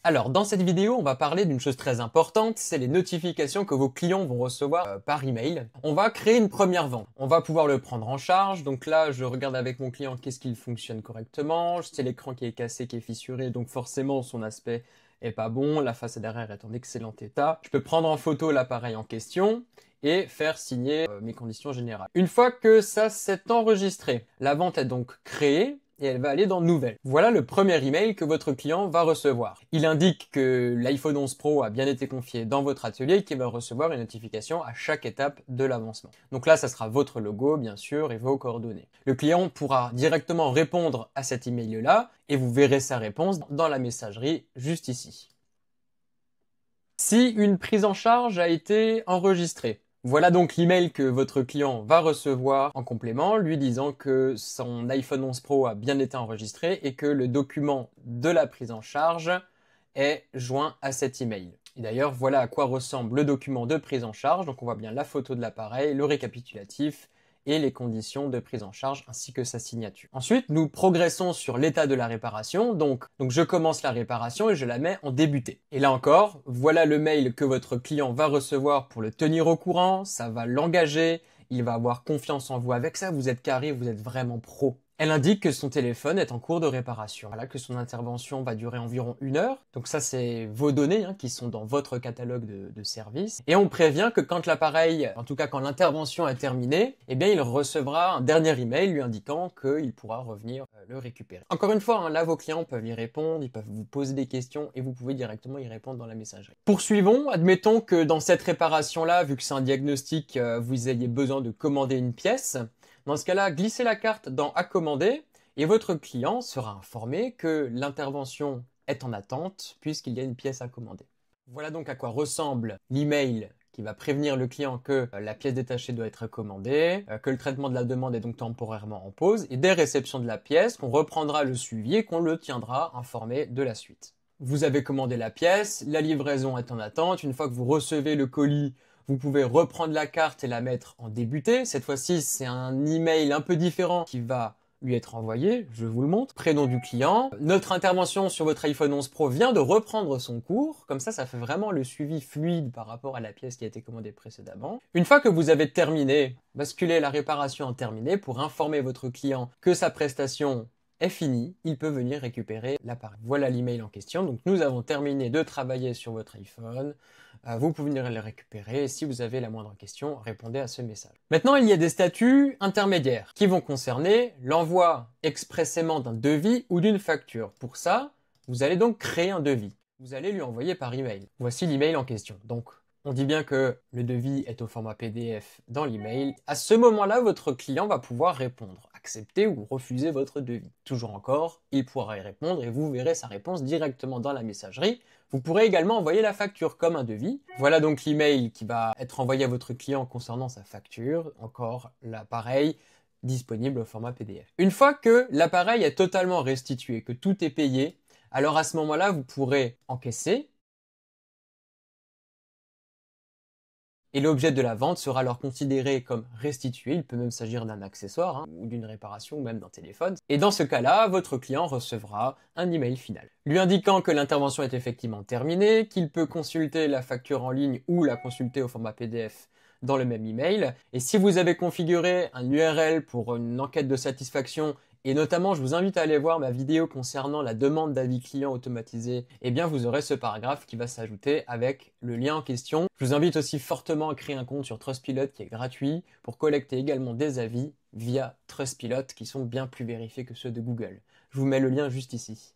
Alors, dans cette vidéo, on va parler d'une chose très importante, c'est les notifications que vos clients vont recevoir par email. On va créer une première vente. On va pouvoir le prendre en charge. Donc là, je regarde avec mon client qu'est-ce qu'il fonctionne correctement. C'est l'écran qui est cassé, qui est fissuré, donc forcément son aspect est pas bon. La face derrière est en excellent état. Je peux prendre en photo l'appareil en question et faire signer mes conditions générales. Une fois que ça s'est enregistré, la vente est donc créée et elle va aller dans Nouvelles. Voilà le premier email que votre client va recevoir. Il indique que l'iPhone 11 Pro a bien été confié dans votre atelier et qu'il va recevoir une notification à chaque étape de l'avancement. Donc là, ça sera votre logo, bien sûr, et vos coordonnées. Le client pourra directement répondre à cet email-là et vous verrez sa réponse dans la messagerie juste ici. Si une prise en charge a été enregistrée, voilà donc l'email que votre client va recevoir en complément, lui disant que son iPhone 11 Pro a bien été enregistré et que le document de la prise en charge est joint à cet email. Et d'ailleurs, voilà à quoi ressemble le document de prise en charge. Donc on voit bien la photo de l'appareil, le récapitulatif et les conditions de prise en charge ainsi que sa signature. Ensuite, nous progressons sur l'état de la réparation. Donc je commence la réparation et je la mets en débuté. Et là encore, voilà le mail que votre client va recevoir pour le tenir au courant. Ça va l'engager. Il va avoir confiance en vous. Avec ça, vous êtes carré, vous êtes vraiment pro. Elle indique que son téléphone est en cours de réparation. Voilà, que son intervention va durer environ 1 heure. Donc ça, c'est vos données qui sont dans votre catalogue de services. Et on prévient que quand l'appareil, en tout cas quand l'intervention est terminée, eh bien il recevra un dernier email lui indiquant qu'il pourra revenir le récupérer. Encore une fois, là vos clients peuvent y répondre, ils peuvent vous poser des questions et vous pouvez directement y répondre dans la messagerie. Poursuivons, admettons que dans cette réparation-là, vu que c'est un diagnostic, vous ayez besoin de commander une pièce. Dans ce cas-là, glissez la carte dans « À commander » et votre client sera informé que l'intervention est en attente puisqu'il y a une pièce à commander. Voilà donc à quoi ressemble l'email qui va prévenir le client que la pièce détachée doit être commandée, que le traitement de la demande est donc temporairement en pause et dès réception de la pièce, qu'on reprendra le suivi et qu'on le tiendra informé de la suite. Vous avez commandé la pièce, la livraison est en attente. Une fois que vous recevez le colis, vous pouvez reprendre la carte et la mettre en débuté. Cette fois-ci, c'est un email un peu différent qui va lui être envoyé. Je vous le montre. Prénom du client. Notre intervention sur votre iPhone 11 Pro vient de reprendre son cours. Comme ça fait vraiment le suivi fluide par rapport à la pièce qui a été commandée précédemment. Une fois que vous avez terminé, basculez la réparation en terminé pour informer votre client que sa prestation est fini, il peut venir récupérer l'appareil. Voilà l'email en question. Donc nous avons terminé de travailler sur votre iPhone. Vous pouvez venir le récupérer et si vous avez la moindre question, répondez à ce message. Maintenant, il y a des statuts intermédiaires qui vont concerner l'envoi expressément d'un devis ou d'une facture. Pour ça, vous allez donc créer un devis. Vous allez lui envoyer par email. Voici l'email en question. Donc, on dit bien que le devis est au format PDF dans l'email. À ce moment-là, votre client va pouvoir répondre, accepter ou refuser votre devis. Toujours encore, il pourra y répondre et vous verrez sa réponse directement dans la messagerie. Vous pourrez également envoyer la facture comme un devis. Voilà donc l'email qui va être envoyé à votre client concernant sa facture. Encore l'appareil disponible au format PDF. Une fois que l'appareil est totalement restitué, que tout est payé, alors à ce moment-là, vous pourrez encaisser. Et l'objet de la vente sera alors considéré comme restitué, il peut même s'agir d'un accessoire, ou d'une réparation, ou même d'un téléphone. Et dans ce cas-là, votre client recevra un email final, lui indiquant que l'intervention est effectivement terminée, qu'il peut consulter la facture en ligne ou la consulter au format PDF dans le même email. Et si vous avez configuré un URL pour une enquête de satisfaction, et notamment, je vous invite à aller voir ma vidéo concernant la demande d'avis client automatisée, eh bien vous aurez ce paragraphe qui va s'ajouter avec le lien en question. Je vous invite aussi fortement à créer un compte sur Trustpilot qui est gratuit pour collecter également des avis via Trustpilot qui sont bien plus vérifiés que ceux de Google. Je vous mets le lien juste ici.